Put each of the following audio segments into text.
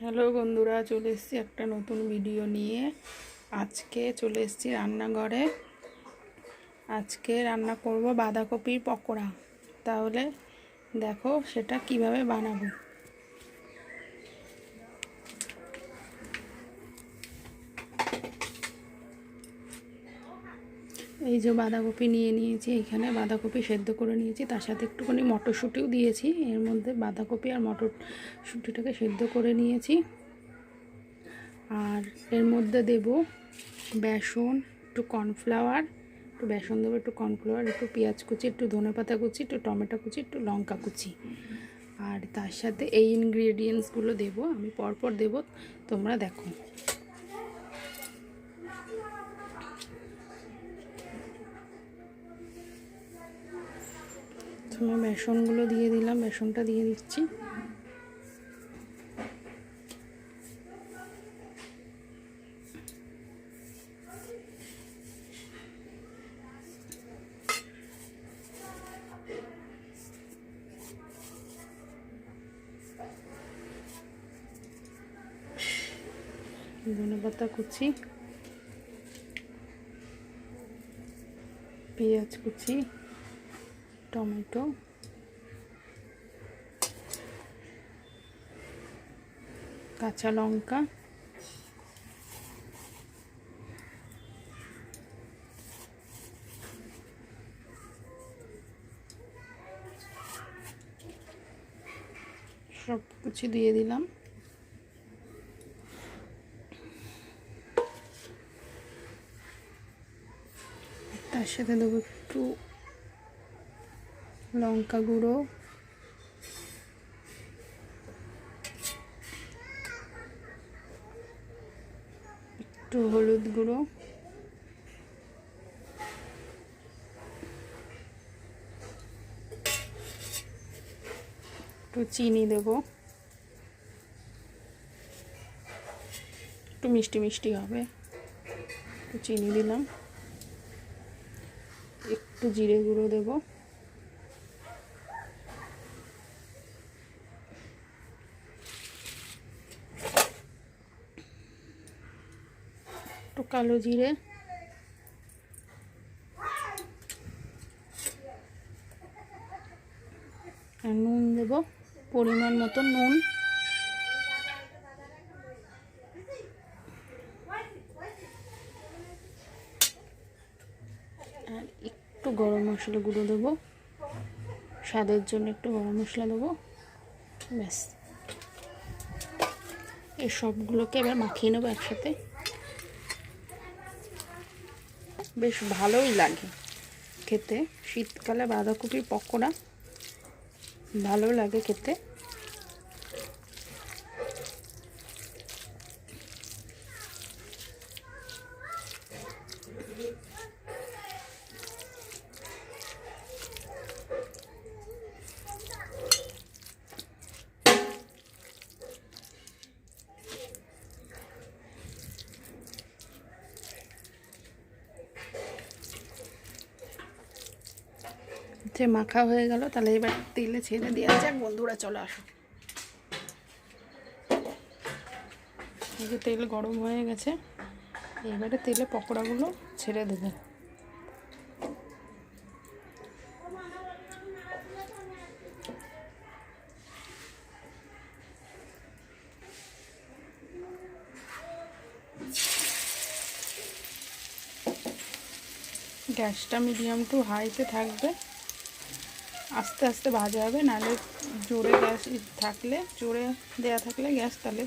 Hello বন্ধুরা, চলে এসেছি একটা নতুন ভিডিও নিয়ে। আজকে চলে এসেছি রান্নাঘরে। আজকে রান্না করব বাঁধাকপির পকোড়া। তাহলে দেখো সেটা কিভাবে বানাবো। এই যে বাঁধাকপি নিয়ে নিয়েছি, এখানে বাঁধাকপি সেদ্ধ করে নিয়েছি, তার সাথে একটুখানি মটরশুঁটিও দিয়েছি। এর মধ্যে বাঁধাকপি আর মটরশুঁটিটাকে সেদ্ধ করে নিয়েছি। আর এর মধ্যে দেব বেসন, একটু কর্নফ্লাওয়ার, একটু বেসন দেবো, একটু কর্নফ্লাওয়ার, একটু পেঁয়াজ কুচি, একটু ধনেপাতা কুচি, একটু টমেটো কুচি, একটু লঙ্কা কুচি। আর তার সাথে এই ইনগ্রিডিয়েন্টসগুলো দেবো, আমি পরপর দেব, তোমরা দেখো। আমি বেসনগুলো দিয়ে দিলাম, বেসনটা দিয়ে দিচ্ছি। ধনেপাতা কুচি, পেঁয়াজ কুচি, টমেটো, কাঁচা লঙ্কা, সব কিছু দিয়ে দিলাম। তার সাথে দেবো একটু লঙ্কা গুঁড়ো, একটু হলুদ গুঁড়ো, একটু চিনি দেবো, একটু মিষ্টি মিষ্টি হবে, একটু চিনি দিলাম। একটু জিরে গুঁড়ো দেবো, একটু কালো জিরে, আর নুন দেবো পরিমাণ মতো নুন। আর একটু গরম মশলা গুঁড়ো দেবো, স্বাদের জন্য একটু গরম মশলা দেবো। ব্যাস, এই সবগুলোকে এবার মাখিয়ে নেবো একসাথে। বেশ ভালোই লাগে খেতে, শীতকালে বাঁধাকপির পকোড়া ভালো লাগে খেতে। মাখা হয়ে গেল, তাহলে এবার তেলে ছেড়ে দেওয়া যাক। বন্ধুরা চলে আসো, এই যে তেল গরম হয়ে গেছে, এবারে তেলে পকোড়াগুলো ছেড়ে দেবো। গ্যাসটা মিডিয়াম টু হাইতে থাকবে, আস্তে আস্তে ভাজা হবে, নাহলে জোরে গ্যাস থাকলে, জোরে দেওয়া থাকলে গ্যাস, তাহলে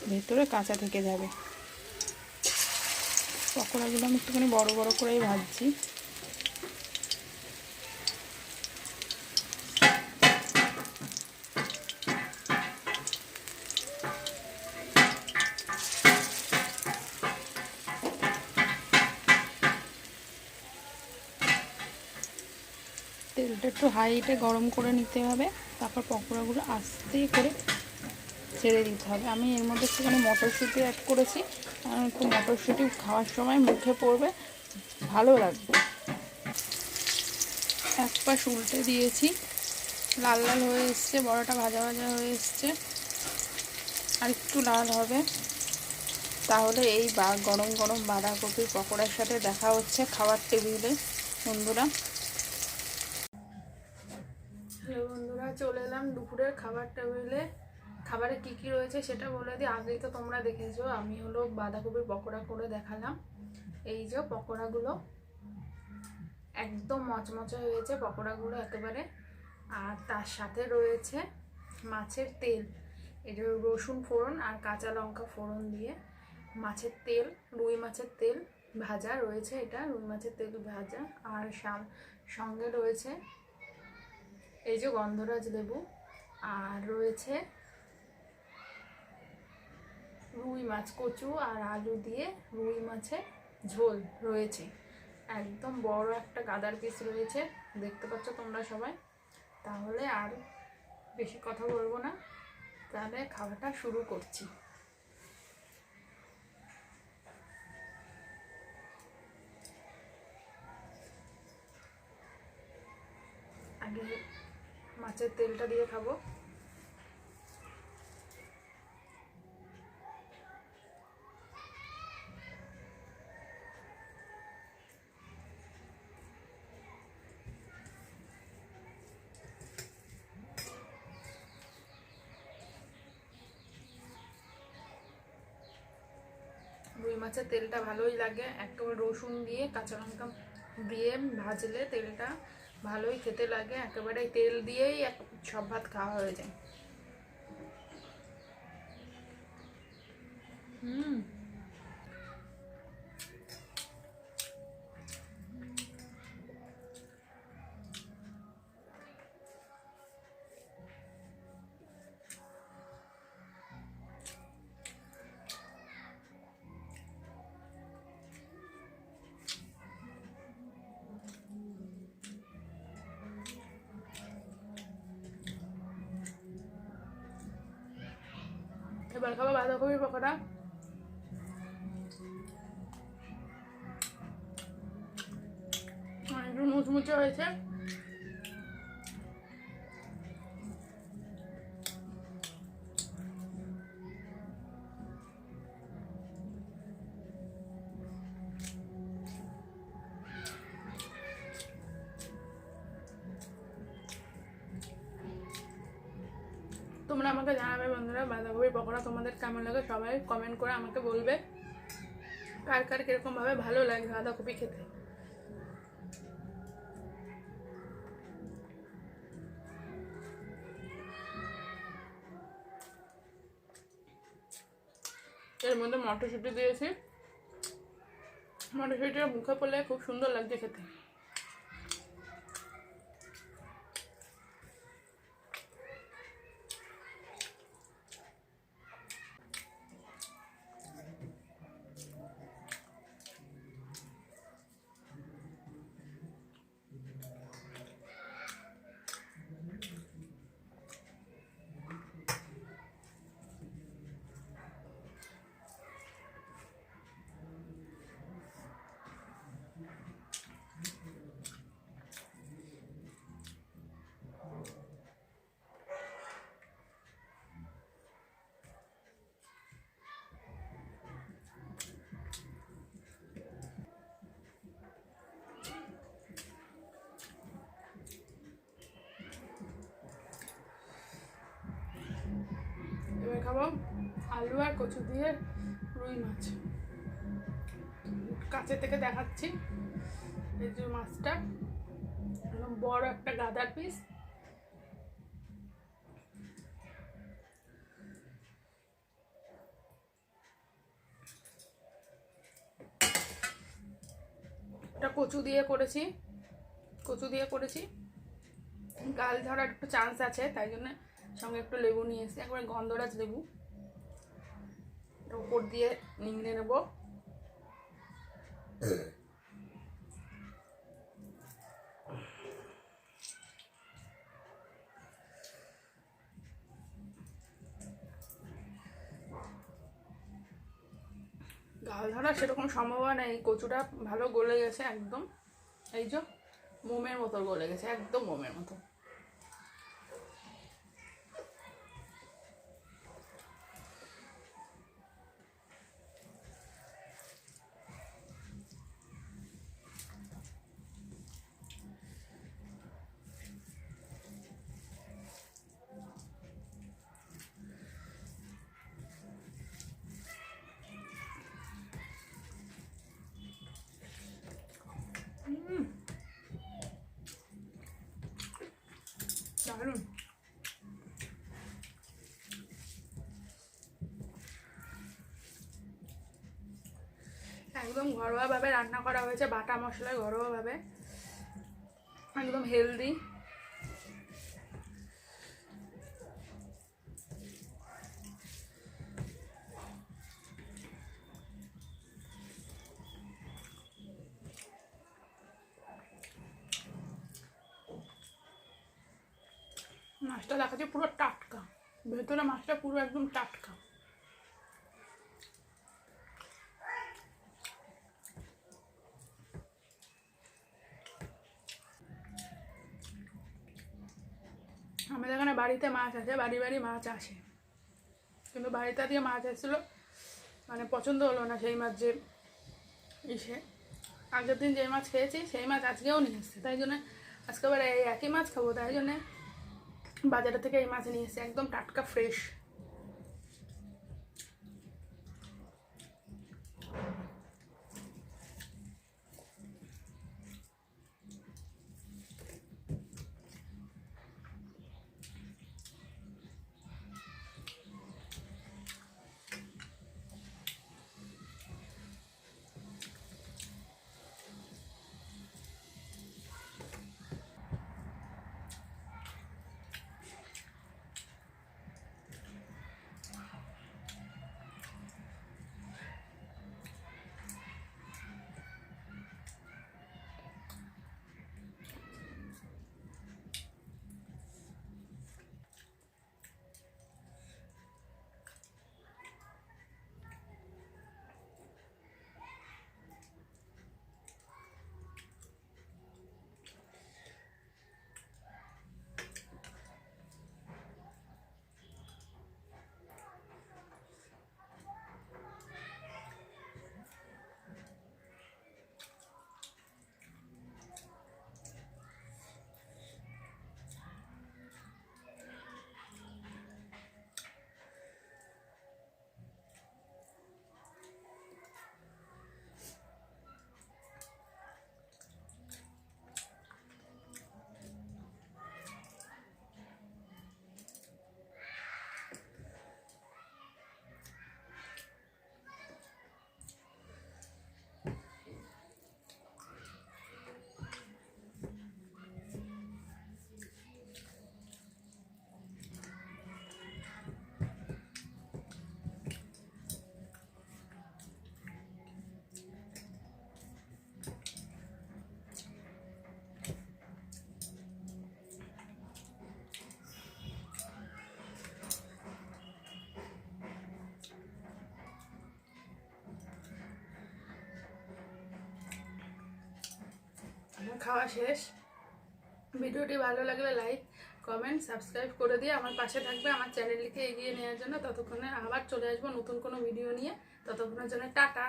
ভেতরে কাঁচা থেকে যাবে। পকোড়াগুলো আমি একটুখানি বড় বড় করেই ভাজছি। তেলটা একটু হাইটে গরম করে নিতে হবে, তারপর পকোড়াগুলো আস্তে করে ছেড়ে দিতে হবে। আমি এর মধ্যে একটুখানি মটরশুঁটি অ্যাড করেছি, কারণ একটু মটরশুঁটি খাওয়ার সময় মুখে পড়বে, ভালো লাগবে। এক পাশ উল্টে দিয়েছি, লাল লাল হয়ে এসছে, বড়াটা ভাজা ভাজা হয়ে এসছে। আর একটু লাল হবে, তাহলে এই গরম গরম বাঁধাকপির পকোড়ার সাথে দেখা হচ্ছে খাবার টেবিলে। বন্ধুরা, হ্যালো বন্ধুরা, চলে এলাম দুপুরের খাবার টেবিলে। খাবারে কি কি রয়েছে সেটা বলে দিই। আগেই তো তোমরা দেখেছো, আমি হলো বাঁধাকপির পকোড়া করে দেখালাম। এই যে পকোড়াগুলো একদম মচমচে হয়েছে পকোড়াগুলো একেবারে। আর তার সাথে রয়েছে মাছের তেল, এটা রসুন ফোড়ন আর কাঁচা লঙ্কা ফোড়ন দিয়ে মাছের তেল, রুই মাছের তেল ভাজা রয়েছে, এটা রুই মাছের তেল ভাজা। আর সঙ্গে রয়েছে এই যে গন্ধরাজ লেবু, আর রয়েছে রুই মাছ, কচু আর আলু দিয়ে রুই মাছের ঝোল রয়েছে। একদম বড় একটা গাদার পিস রয়েছে, দেখতে পাচ্ছ তোমরা সবাই। তাহলে আর বেশি কথা বলবো না, তাহলে খাওয়াটা শুরু করছি। আগে মাছের তেলটা দিয়ে খাবো। রুই মাছের তেলটা ভালোই লাগে, একেবারে রসুন দিয়ে কাঁচা লঙ্কা দিয়ে ভাজলে তেলটা ভালোই খেতে লাগে। একেবারে তেল দিয়েই সব ভাত খাওয়া হয়ে যায়। এবার খাবো বাঁধাকপির পকোড়া। একটু মুচমুচে হয়েছে। তোমরা আমাকে জানাবে বন্ধুরা, বাঁধাকপির পকোড়া তোমাদের কেমন লাগে, সবাই কমেন্ট করে আমাকে বলবে কার কার কিরকম ভাবে ভালো লাগে বাঁধাকপি খেতে। এর মধ্যে মটরশুঁটি দিয়েছি, মটরশুঁটিটা মুখে পড়লে খুব সুন্দর লাগছে খেতে। এবার খাবো আলু আর কচু দিয়ে রুই মাছ। কাছে থেকে দেখাচ্ছি, এই যে মাছটা একদম বড় একটা গাদার পিস। এটা কচু দিয়ে করেছি, গাল ধরার একটু চান্স আছে, তাই জন্য সঙ্গে একটু লেবু নিয়ে এসেছি, একবারে গন্ধরাজ লেবু। উপর দিয়ে নিংড়ে নেব। গাল ধরা সেরকম সম্ভাবনা নেই, কচুটা ভালো গলে গেছে একদম। এই যে মোমের মতো গলে গেছে, একদম মোমের মতো। দারুণ। একদম ঘরোয়াভাবে রান্না করা হয়েছে, বাটা মশলায় ঘরোয়াভাবে, একদম হেলদি। মাছটা দেখাচ্ছে পুরো টাটকা, ভেতরে মাছটা পুরো একদম টাটকা। আমাদের এখানে বাড়িতে মাছ আছে, বাড়ি বাড়ি মাছ আসে, কিন্তু বাড়িতে দিয়ে মাছ এসেছিলো, মানে পছন্দ হলো না সেই মাছ, যে ইসে আগের দিন যে মাছ খেয়েছি সেই মাছ আজকেও নিয়ে এসছে, তাই জন্য আজকে আবার এই একই মাছ খাবো, তাই জন্যে বাজারে থেকে এই মাছ নিয়ে এসছে, একদম টাটকা ফ্রেশ। আমার খাওয়া শেষ। ভিডিওটি ভালো লাগলে লাইক, কমেন্ট, সাবস্ক্রাইব করে দিয়ে আমার পাশে থাকবে আমার চ্যানেলটিকে এগিয়ে নেওয়ার জন্য। ততক্ষণে আবার চলে আসবো নতুন কোনো ভিডিও নিয়ে, ততক্ষণের জন্য টাটা।